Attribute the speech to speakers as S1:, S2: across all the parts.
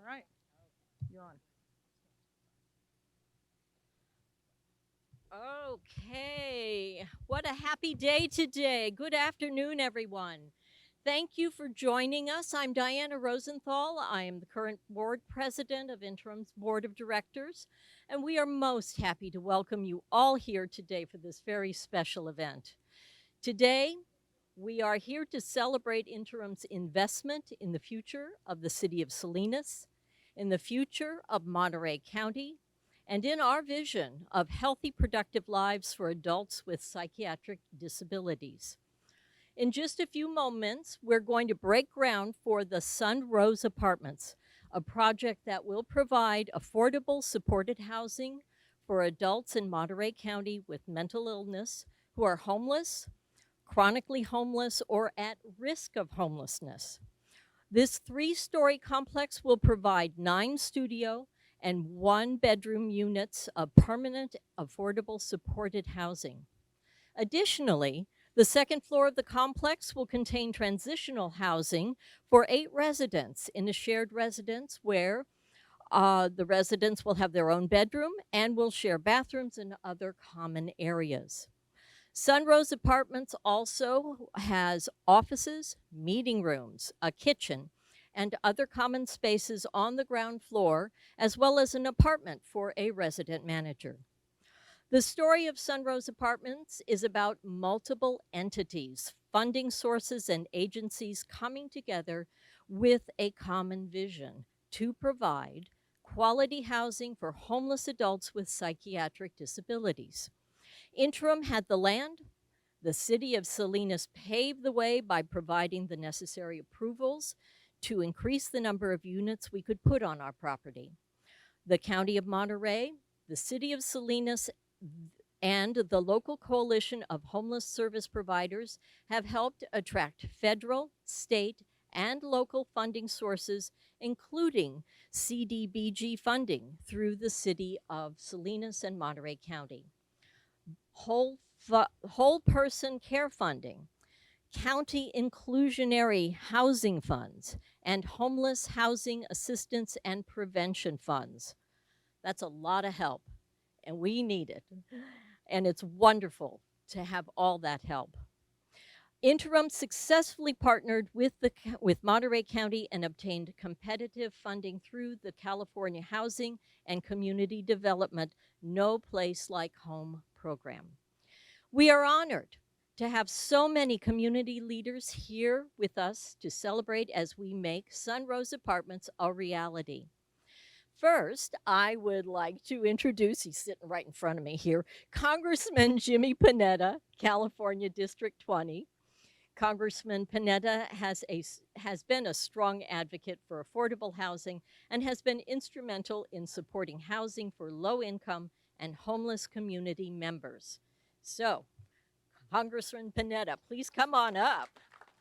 S1: right, you're on.
S2: Okay, what a happy day today. Good afternoon, everyone. Thank you for joining us. I'm Diana Rosenthal. I am the current board president of Interim's Board of Directors, and we are most happy to welcome you all here today for this very special event. Today, we are here to celebrate Interim's investment in the future of the city of Salinas, in the future of Monterey County, and in our vision of healthy, productive lives for adults with psychiatric disabilities. In just a few moments, we're going to break ground for the Sunrose Apartments, a project that will provide affordable, supported housing for adults in Monterey County with mental illness who are homeless, chronically homeless, or at risk of homelessness. This 3-story complex will provide 9 studio and 1-bedroom units of permanent, affordable, supported housing. Additionally, the second floor of the complex will contain transitional housing for 8 residents in a shared residence where the residents will have their own bedroom and will share bathrooms and other common areas. Sunrose Apartments also has offices, meeting rooms, a kitchen, and other common spaces on the ground floor, as well as an apartment for a resident manager. The story of Sunrose Apartments is about multiple entities, funding sources, and agencies coming together with a common vision to provide quality housing for homeless adults with psychiatric disabilities. Interim had the land. The city of Salinas paved the way by providing the necessary approvals to increase the number of units we could put on our property. The County of Monterey, the city of Salinas, and the local coalition of homeless service providers have helped attract federal, state, and local funding sources, including CDBG funding through the city of Salinas and Monterey County. Whole person care funding, county inclusionary housing funds, and homeless housing assistance and prevention funds. That's a lot of help, and we need it. And it's wonderful to have all that help. Interim successfully partnered with Monterey County and obtained competitive funding through the California Housing and Community Development No Place Like Home program. We are honored to have so many community leaders here with us to celebrate as we make Sunrose Apartments a reality. First, I would like to introduce, he's sitting right in front of me here, Congressman Jimmy Panetta, California District 20. Congressman Panetta has been a strong advocate for affordable housing and has been instrumental in supporting housing for low income and homeless community members. So, Congressman Panetta, please come on up.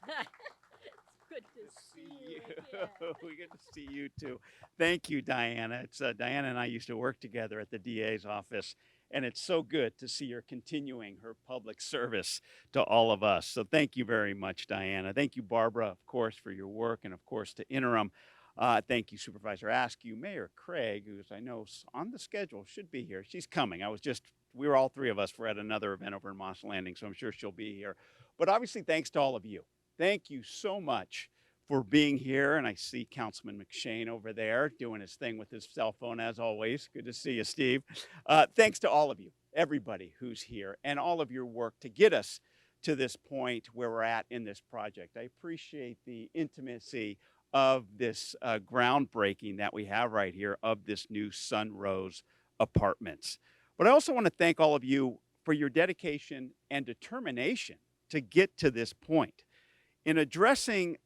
S2: It's good to see you again.
S3: We get to see you too. Thank you, Diana. It's Diana and I used to work together at the DA's office, and it's so good to see her continuing her public service to all of us. So thank you very much, Diana. Thank you, Barbara, of course, for your work, and of course to Interim. Thank you, Supervisor Askew, Mayor Craig, who's I know on the schedule, should be here. She's coming. We were all 3 of us were at another event over in Moss Landing, so I'm sure she'll be here. But obviously, thanks to all of you. Thank you so much for being here. And I see Councilman McShane over there doing his thing with his cell phone, as always. Good to see you, Steve. Thanks to all of you, everybody who's here, and all of your work to get us to this point where we're at in this project. I appreciate the intimacy of this groundbreaking that we have right here of this new Sunrose Apartments. But I also want to thank all of you for your dedication and determination to get to this point in addressing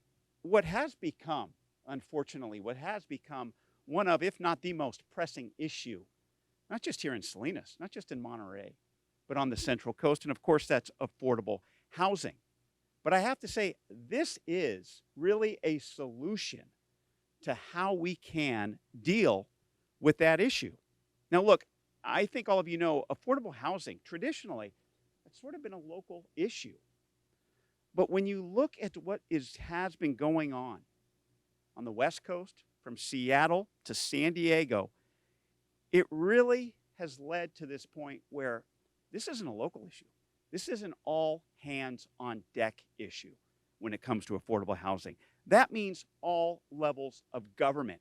S3: what has become, unfortunately, one of, if not the most pressing issue, not just here in Salinas, not just in Monterey, but on the Central Coast. And of course, that's affordable housing. But I have to say, this is really a solution to how we can deal with that issue. Now, look, I think all of you know affordable housing, traditionally, it's sort of been a local issue. But when you look at what has been going on the West Coast, from Seattle to San Diego, it really has led to this point where this isn't a local issue. This is an all hands on deck issue when it comes to affordable housing. That means all levels of government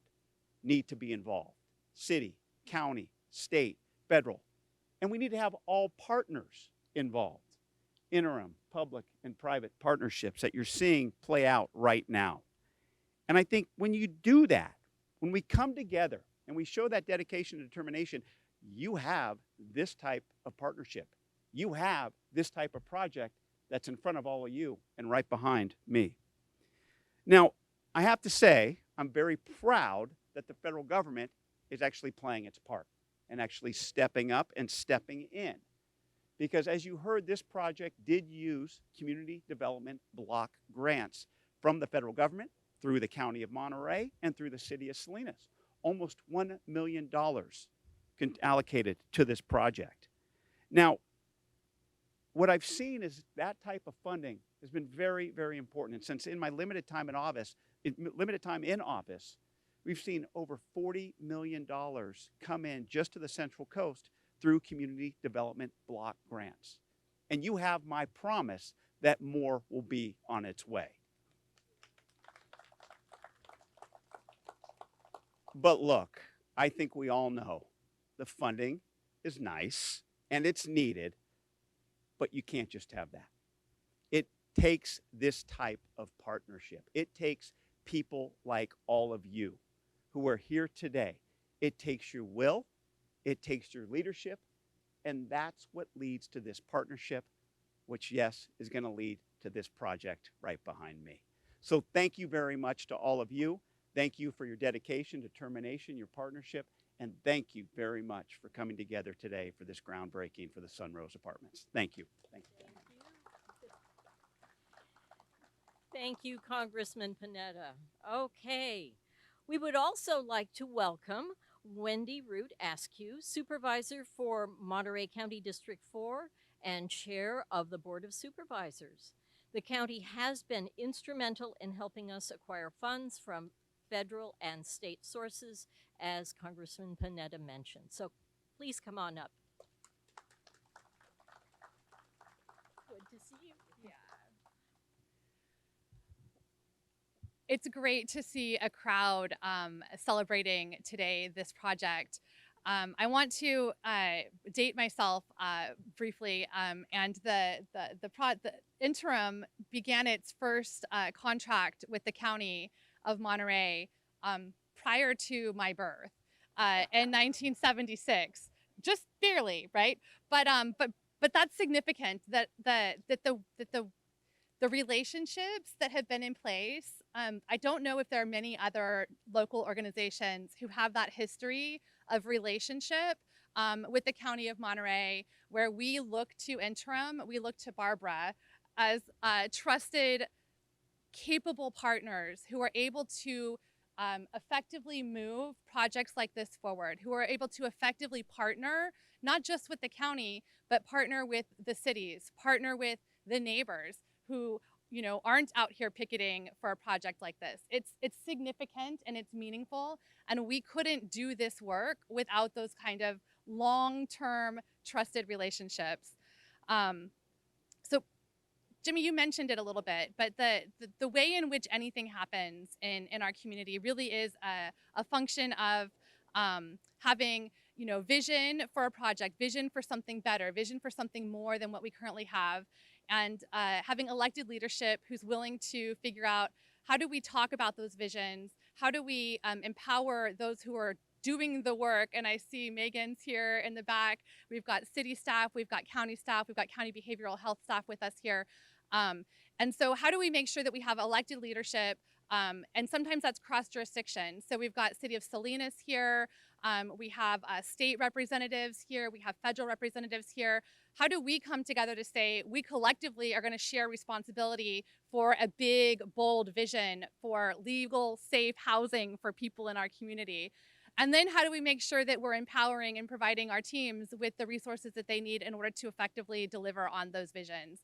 S3: need to be involved: city, county, state, federal. And we need to have all partners involved: interim, public, and private partnerships that you're seeing play out right now. And I think when you do that, when we come together and we show that dedication and determination, you have this type of partnership. You have this type of project that's in front of all of you and right behind me. Now, I have to say, I'm very proud that the federal government is actually playing its part and actually stepping up and stepping in. Because as you heard, this project did use community development block grants from the federal government through the County of Monterey and through the City of Salinas. Almost $1 million allocated to this project. Now, what I've seen is that type of funding has been very, very important. And since in my limited time in office, we've seen over $40 million come in just to the Central Coast through community development block grants. And you have my promise that more will be on its way. But look, I think we all know the funding is nice and it's needed, but you can't just have that. It takes this type of partnership. It takes people like all of you who are here today. It takes your will, it takes your leadership, and that's what leads to this partnership, which, yes, is going to lead to this project right behind me. So thank you very much to all of you. Thank you for your dedication, determination, your partnership, and thank you very much for coming together today for this groundbreaking for the Sunrose Apartments. Thank you. Thank you.
S2: Thank you, Congressman Panetta. Okay. We would also like to welcome Wendy Root-Askew, Supervisor for Monterey County District 4 and Chair of the Board of Supervisors. The county has been instrumental in helping us acquire funds from federal and state sources, as Congressman Panetta mentioned. So please come on up. Good to see you.
S1: Yeah. It's great to see a crowd celebrating today this project. I want to date myself briefly, and the Interim began its first contract with the County of Monterey prior to my birth in 1976, just barely, right? But that's significant that the relationships that have been in place. I don't know if there are many other local organizations who have that history of relationship with the County of Monterey, where we look to Interim, we look to Barbara as trusted, capable partners who are able to effectively move projects like this forward, who are able to effectively partner, not just with the county, but partner with the cities, partner with the neighbors who, you know, aren't out here picketing for a project like this. It's significant and it's meaningful, and we couldn't do this work without those kind of long-term trusted relationships. So Jimmy, you mentioned it a little bit, but the way in which anything happens in our community really is a function of having, you know, vision for a project, vision for something better, vision for something more than what we currently have, and having elected leadership who's willing to figure out, how do we talk about those visions? How do we empower those who are doing the work? And I see Megan's here in the back. We've got city staff, we've got county staff, we've got county behavioral health staff with us here. And so how do we make sure that we have elected leadership? And sometimes that's cross-jurisdiction. So we've got City of Salinas here, we have state representatives here, we have federal representatives here. How do we come together to say we collectively are going to share responsibility for a big, bold vision for legal, safe housing for people in our community? And then how do we make sure that we're empowering and providing our teams with the resources that they need in order to effectively deliver on those visions?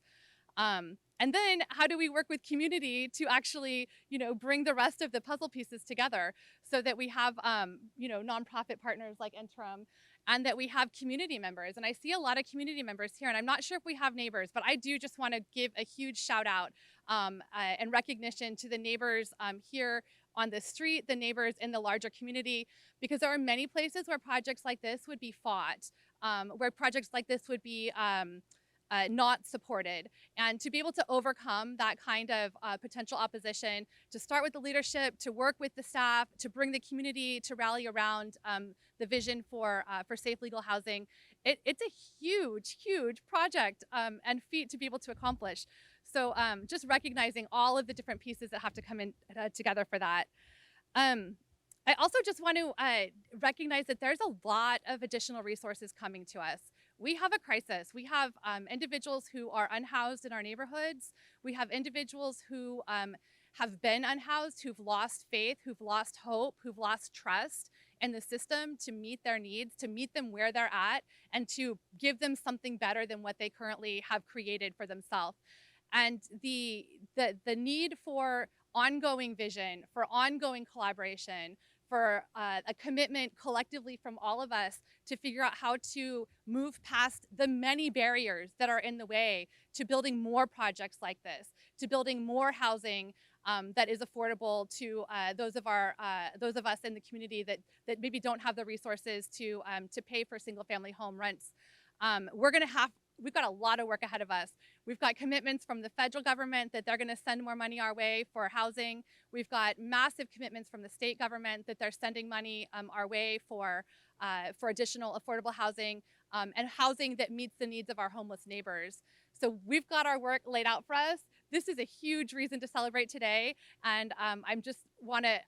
S1: And then how do we work with community to actually, bring the rest of the puzzle pieces together so that we have, nonprofit partners like Interim and that we have community members. And I see a lot of community members here, and I'm not sure if we have neighbors, but I do just want to give a huge shout out and recognition to the neighbors here on the street, the neighbors in the larger community, because there are many places where projects like this would be fought, where projects like this would be not supported. And to be able to overcome that kind of potential opposition, to start with the leadership, to work with the staff, to bring the community to rally around the vision for safe legal housing, it's a huge, huge project and feat to be able to accomplish. So just recognizing all of the different pieces that have to come in together for that. I also just want to recognize that there's a lot of additional resources coming to us. We have a crisis. We have individuals who are unhoused in our neighborhoods. We have individuals who have been unhoused, who've lost faith, who've lost hope, who've lost trust in the system to meet their needs, to meet them where they're at, and to give them something better than what they currently have created for themselves. And the need for ongoing vision, for ongoing collaboration, for a commitment collectively from all of us to figure out how to move past the many barriers that are in the way to building more projects like this, to building more housing that is affordable to those of us in the community that maybe don't have the resources to pay for single-family home rents. We've got a lot of work ahead of us. We've got commitments from the federal government that they're going to send more money our way for housing. We've got massive commitments from the state government that they're sending money our way for additional affordable housing and housing that meets the needs of our homeless neighbors. So we've got our work laid out for us. This is a huge reason to celebrate today, and I just want to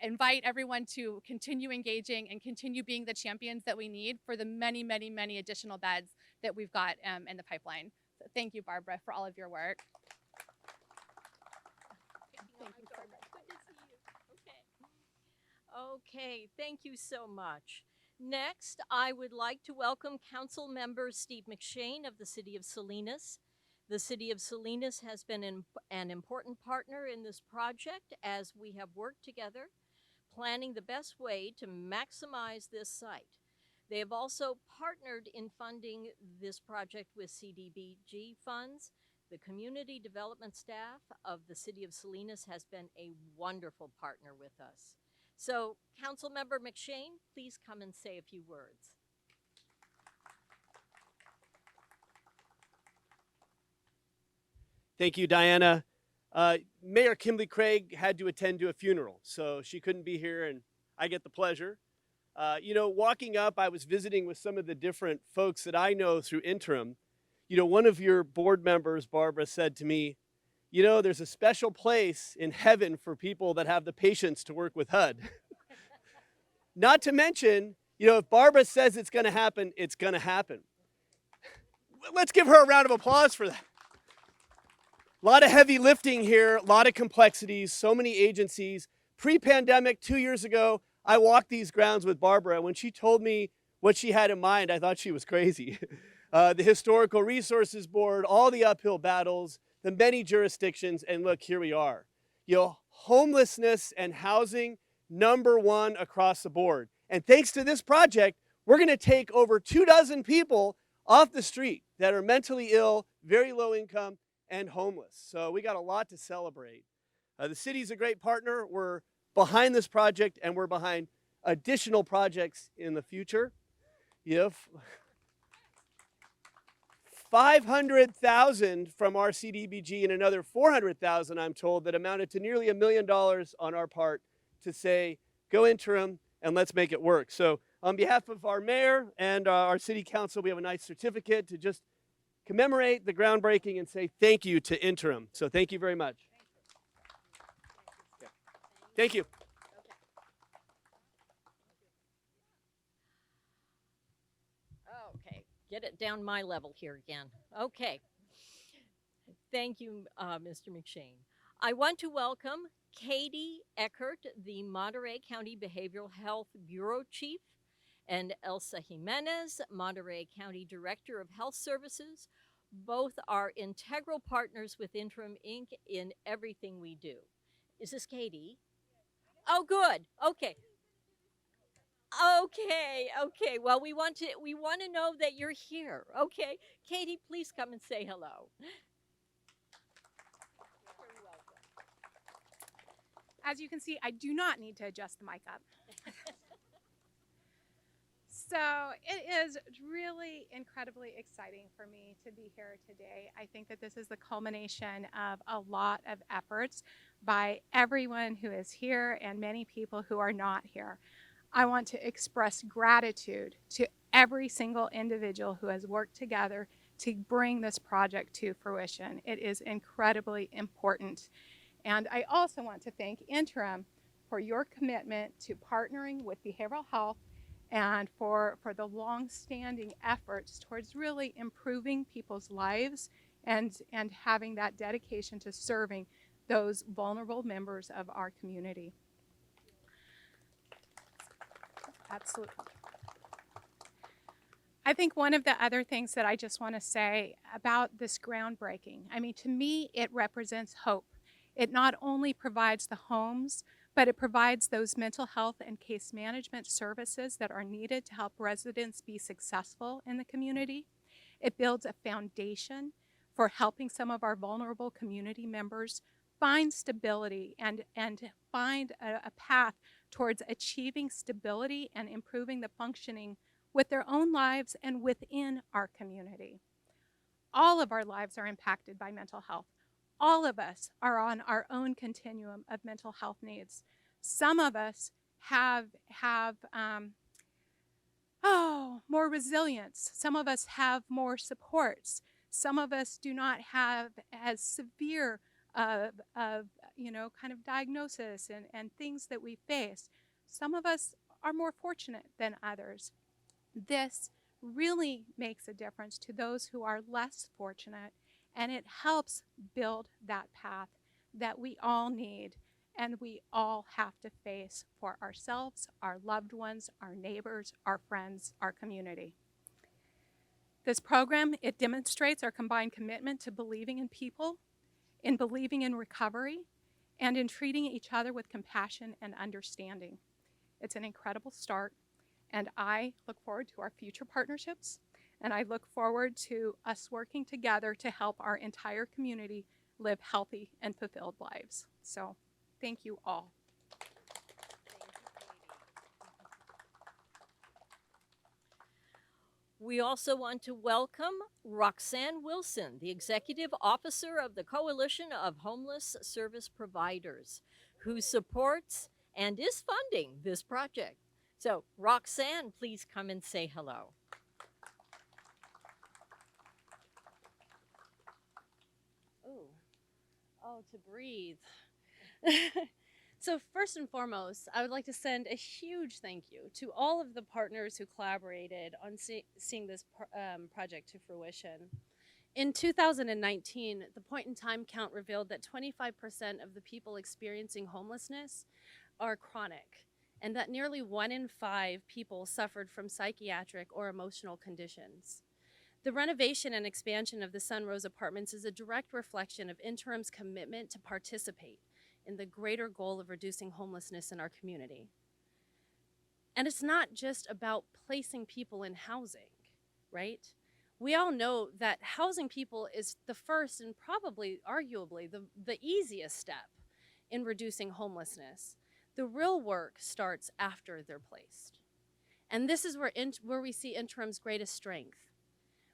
S1: invite everyone to continue engaging and continue being the champions that we need for the many, many, many additional beds that we've got in the pipeline. So thank you, Barbara, for all of your work.
S2: Thank you so much. Good to see you. Okay, thank you so much. Next, I would like to welcome Council Member Steve McShane of the City of Salinas. The City of Salinas has been an important partner in this project as we have worked together, planning the best way to maximize this site. They have also partnered in funding this project with CDBG funds. The community development staff of the City of Salinas has been a wonderful partner with us. So, Councilmember McShane, please come and say a few words.
S4: Thank you, Diana. Mayor Kimberly Craig had to attend to a funeral, so she couldn't be here, and I get the pleasure. Walking up, I was visiting with some of the different folks that I know through Interim. One of your board members, Barbara, said to me, there's a special place in heaven for people that have the patience to work with HUD. Not to mention, if Barbara says it's going to happen, it's going to happen. Let's give her a round of applause for that. A lot of heavy lifting here, a lot of complexities, so many agencies. Pre-pandemic, 2 years ago, I walked these grounds with Barbara. When she told me what she had in mind, I thought she was crazy. The Historical Resources Board, all the uphill battles, the many jurisdictions, and look, here we are. Homelessness and housing, #1 across the board. And thanks to this project, we're going to take over 24 people off the street that are mentally ill, very low income, and homeless. So we got a lot to celebrate. The city's a great partner. We're behind this project, and we're behind additional projects in the future. 500,000 from our CDBG and another 400,000, I'm told, that amounted to nearly $1 million on our part to say, go Interim and let's make it work. So on behalf of our mayor and our city council, we have a nice certificate to just commemorate the groundbreaking and say thank you to Interim. So thank you very much. Thank you.
S2: Okay, get it down my level here again. Okay. Thank you, Mr. McShane. I want to welcome Katy Eckert, the Monterey County Behavioral Health Bureau Chief, and Elsa Jimenez, Monterey County Director of Health Services, Both are integral partners with Interim Inc. in everything we do. Is this Katy? Oh, good. Okay. Okay. Well, we want to know that you're here. Okay. Katy, please come and say hello.
S5: As you can see, I do not need to adjust the mic up. So it is really incredibly exciting for me to be here today. I think that this is the culmination of a lot of efforts by everyone who is here and many people who are not here. I want to express gratitude to every single individual who has worked together to bring this project to fruition. It is incredibly important. And I also want to thank Interim for your commitment to partnering with behavioral health and for the long-standing efforts towards really improving people's lives and having that dedication to serving those vulnerable members of our community. Absolutely. I think one of the other things that I just want to say about this groundbreaking, I mean, to me, it represents hope. It not only provides the homes, but it provides those mental health and case management services that are needed to help residents be successful in the community. It builds a foundation for helping some of our vulnerable community members find stability and find a path towards achieving stability and improving the functioning with their own lives and within our community. All of our lives are impacted by mental health. All of us are on our own continuum of mental health needs. Some of us have more resilience. Some of us have more supports. Some of us do not have as severe of kind of diagnosis and things that we face. Some of us are more fortunate than others. This really makes a difference to those who are less fortunate, and it helps build that path that we all need and we all have to face for ourselves, our loved ones, our neighbors, our friends, our community. This program, it demonstrates our combined commitment to believing in people, in believing in recovery, and in treating each other with compassion and understanding. It's an incredible start, and I look forward to our future partnerships, and I look forward to us working together to help our entire community live healthy and fulfilled lives. So, thank you all.
S2: We also want to welcome Roxanne Wilson, the Executive Officer of the Coalition of Homeless Service Providers, who supports and is funding this project. So, Roxanne, please come and say hello.
S6: Oh, to breathe. So first and foremost, I would like to send a huge thank you to all of the partners who collaborated on seeing this project to fruition. In 2019, the point-in-time count revealed that 25% of the people experiencing homelessness are chronic, and that nearly 1 in 5 people suffered from psychiatric or emotional conditions. The renovation and expansion of the Sunrose Apartments is a direct reflection of Interim's commitment to participate in the greater goal of reducing homelessness in our community. And it's not just about placing people in housing, right? We all know that housing people is the first and probably, arguably, the easiest step in reducing homelessness. The real work starts after they're placed. And this is where we see Interim's greatest strength.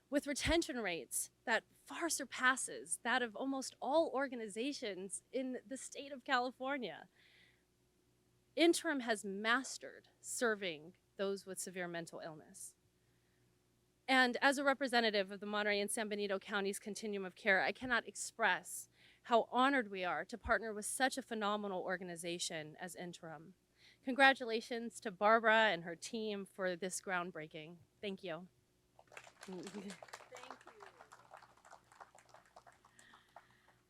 S6: With retention rates that far surpasses that of almost all organizations in the state of California, Interim has mastered serving those with severe mental illness. And as a representative of the Monterey and San Benito County's continuum of care, I cannot express how honored we are to partner with such a phenomenal organization as Interim. Congratulations to Barbara and her team for this groundbreaking. Thank you.
S2: Thank you.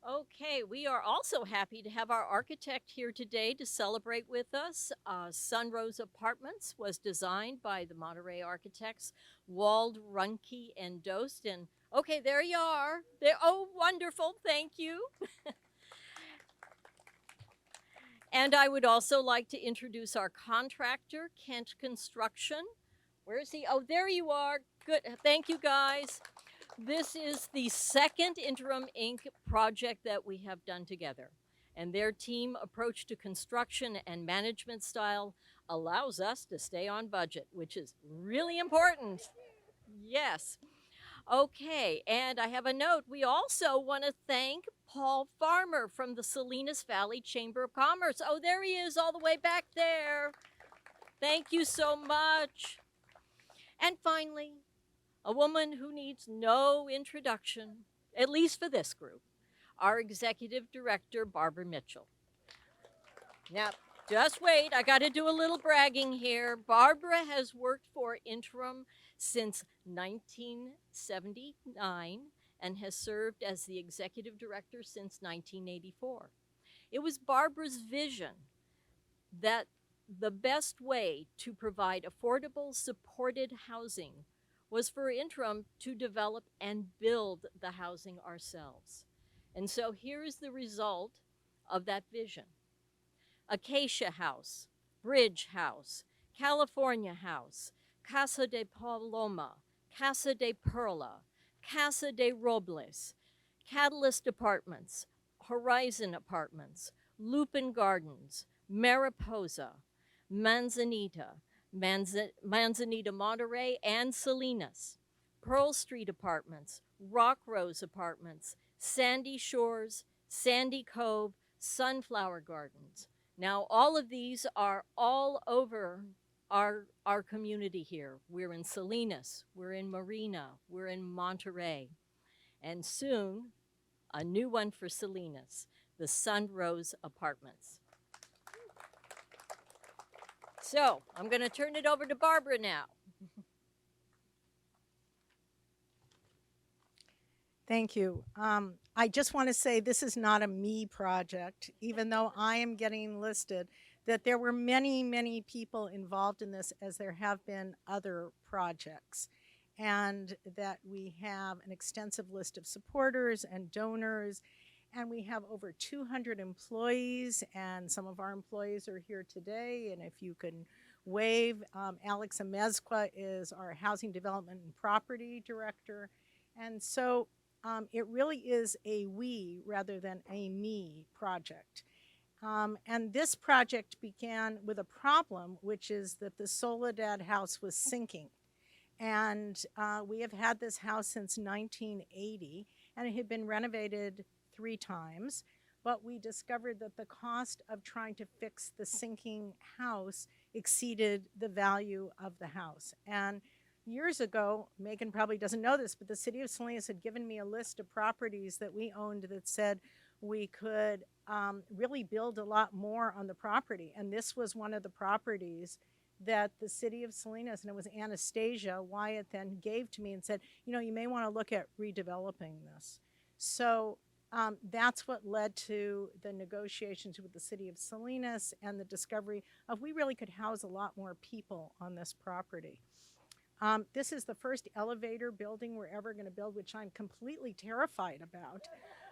S2: Okay, we are also happy to have our architect here today to celebrate with us. Sunrose Apartments was designed by the Monterey architects Wald, Runke, and Dost, and Okay, there you are. There. Oh, wonderful. Thank you. And I would also like to introduce our contractor, Kent Construction. Where is he? Oh, there you are. Good. Thank you, guys. This is the second Interim Inc. project that we have done together. And their team approach to construction and management style allows us to stay on budget, which is really important. Yes. Okay, and I have a note. We also want to thank Paul Farmer from the Salinas Valley Chamber of Commerce. Oh, there he is, all the way back there. Thank you so much. And finally, a woman who needs no introduction, at least for this group, our Executive Director, Barbara Mitchell. Now, just wait, I got to do a little bragging here. Barbara has worked for Interim since 1979 and has served as the Executive Director since 1984. It was Barbara's vision that the best way to provide affordable, supported housing was for Interim to develop and build the housing ourselves. And so here is the result of that vision. Acacia House, Bridge House, California House, Casa de Paloma, Casa de Perla, Casa de Robles, Catalyst Apartments, Horizon Apartments, Lupin Gardens, Mariposa, Manzanita, Manzanita Monterey, and Salinas, Pearl Street Apartments, Rock Rose Apartments, Sandy Shores, Sandy Cove, Sunflower Gardens. Now, all of these are all over our community here. We're in Salinas, we're in Marina, we're in Monterey, and soon, a new one for Salinas, the Sunrose Apartments. So, I'm going to turn it over to Barbara now.
S7: Thank you. I just want to say this is not a me project, even though I am getting listed, that there were many, many people involved in this, as there have been other projects, and that we have an extensive list of supporters and donors, and we have over 200 employees, and some of our employees are here today, and if you can wave, Alex Amezcua is our Housing Development and Property Director, and so it really is a we rather than a me project. And this project began with a problem, which is that the Soledad house was sinking. And we have had this house since 1980, and it had been renovated 3 times. But we discovered that the cost of trying to fix the sinking house exceeded the value of the house. And years ago, Megan probably doesn't know this, but the city of Salinas had given me a list of properties that we owned that said we could really build a lot more on the property. And this was one of the properties that the city of Salinas, and it was Anastasia Wyatt, then gave to me and said, you know, you may want to look at redeveloping this. So that's what led to the negotiations with the city of Salinas and the discovery of we really could house a lot more people on this property. This is the first elevator building we're ever going to build, which I'm completely terrified about.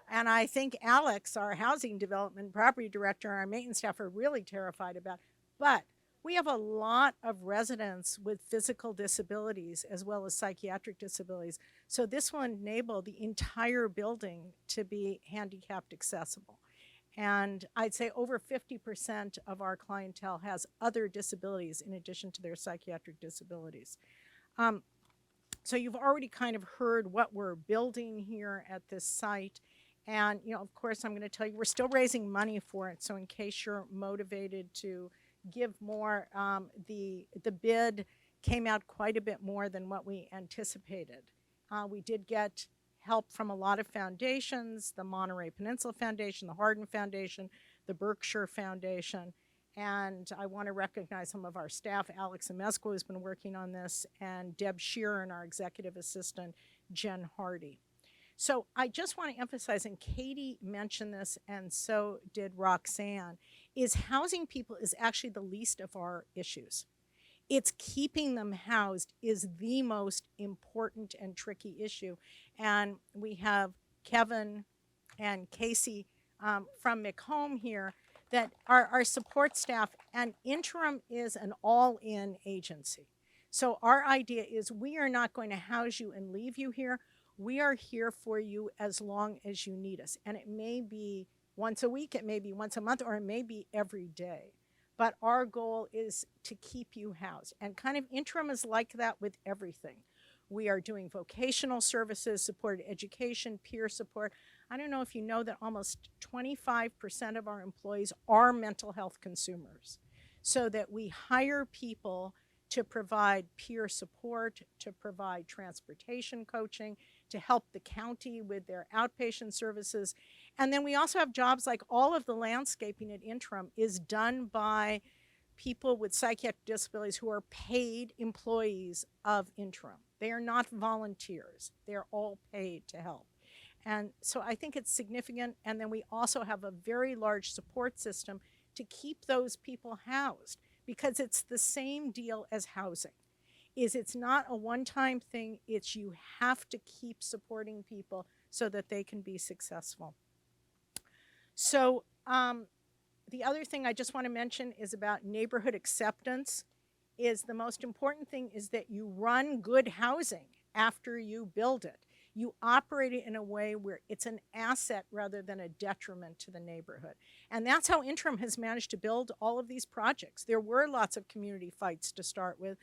S7: And I think Alex, our housing development property director, and our maintenance staff are really terrified about. But we have a lot of residents with physical disabilities as well as psychiatric disabilities. So this will enable the entire building to be handicapped accessible. And I'd say over 50% of our clientele has other disabilities in addition to their psychiatric disabilities. So you've already kind of heard what we're building here at this site. And, you know, of course, I'm going to tell you, we're still raising money for it. So in case you're motivated to give more, the bid came out quite a bit more than what we anticipated. We did get help from a lot of foundations, the Monterey Peninsula Foundation, the Hardin Foundation, the Berkshire Foundation. And I want to recognize some of our staff. Alex Amezcua has been working on this, and Deb Sheeran, our executive assistant, Jen Hardy. So I just want to emphasize, and Katy mentioned this, and so did Roxanne, is housing people is actually the least of our issues. It's keeping them housed is the most important and tricky issue. And we have Kevin and Casey from McHome here that are our support staff, and Interim is an all-in agency. So our idea is we are not going to house you and leave you here. We are here for you as long as you need us. And it may be once a week, it may be once a month, or it may be every day. But our goal is to keep you housed. And kind of Interim is like that with everything. We are doing vocational services, supported education, peer support. I don't know if you know that almost 25% of our employees are mental health consumers. So that we hire people to provide peer support, to provide transportation coaching, to help the county with their outpatient services. And then we also have jobs like all of the landscaping at Interim is done by people with psychiatric disabilities who are paid employees of Interim. They are not volunteers. They're all paid to help. And so I think it's significant. And then we also have a very large support system to keep those people housed, because it's the same deal as housing. It's not a one-time thing. It's you have to keep supporting people so that they can be successful. So the other thing I just want to mention is about neighborhood acceptance. Is the most important thing is that you run good housing after you build it. You operate it in a way where it's an asset rather than a detriment to the neighborhood. And that's how Interim has managed to build all of these projects. There were lots of community fights to start with,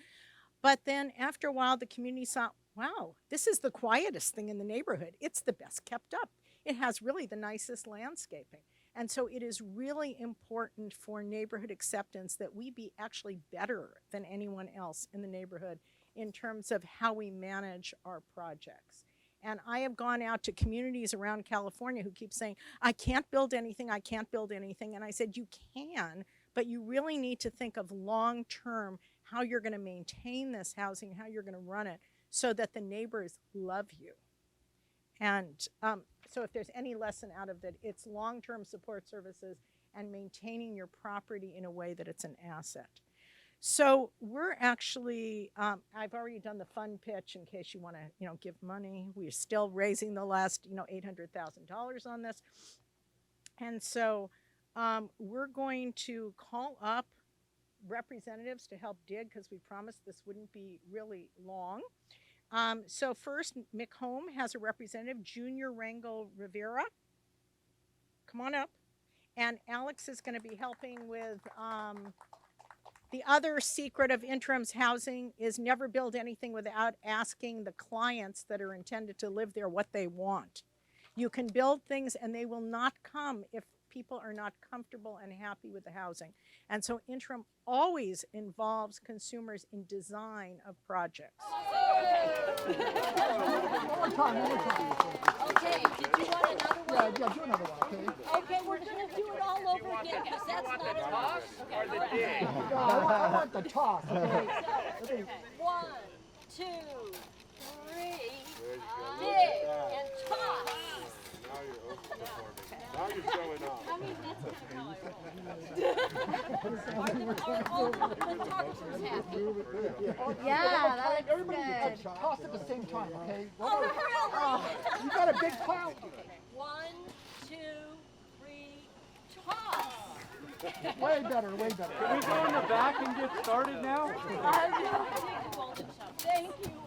S7: but then after a while, the community saw, wow, this is the quietest thing in the neighborhood. It's the best kept up. It has really the nicest landscaping. And so it is really important for neighborhood acceptance that we be actually better than anyone else in the neighborhood in terms of how we manage our projects. And I have gone out to communities around California who keep saying, I can't build anything, I can't build anything. And I said, you can, but you really need to think of long-term how you're going to maintain this housing, how you're going to run it so that the neighbors love you. And so if there's any lesson out of that, it's long-term support services and maintaining your property in a way that it's an asset. So we're actually, I've already done the fund pitch in case you want to, give money. We're still raising the last, $800,000 on this. And so we're going to call up representatives to help dig because we promised this wouldn't be really long. So first, McHome has a representative, Junior Rangel Rivera. Come on up. And Alex is going to be helping with the other secret of Interim's housing is never build anything without asking the clients that are intended to live there what they want. You can build things and they will not come if people are not comfortable and happy with the housing. And so Interim always involves consumers in design of projects.
S2: Okay, did you want another one?
S8: Yeah, do another one, okay?
S2: Okay, we're going to do it all over again because that's not enough.
S3: Or the dig?
S8: I want the toss, okay?
S2: Okay. 1, 2, 3, dig and toss.
S9: Now you're showing off.
S2: I mean, that's are all the photographers happy?
S1: Yeah, that looks
S8: Everybody
S1: good.
S8: toss at the same time, okay?
S2: Oh, really?
S8: You got a big cloud.
S2: 1, 2, 3, toss.
S8: Way better, way better.
S9: Can we go in the back and get started now?
S2: Thank you.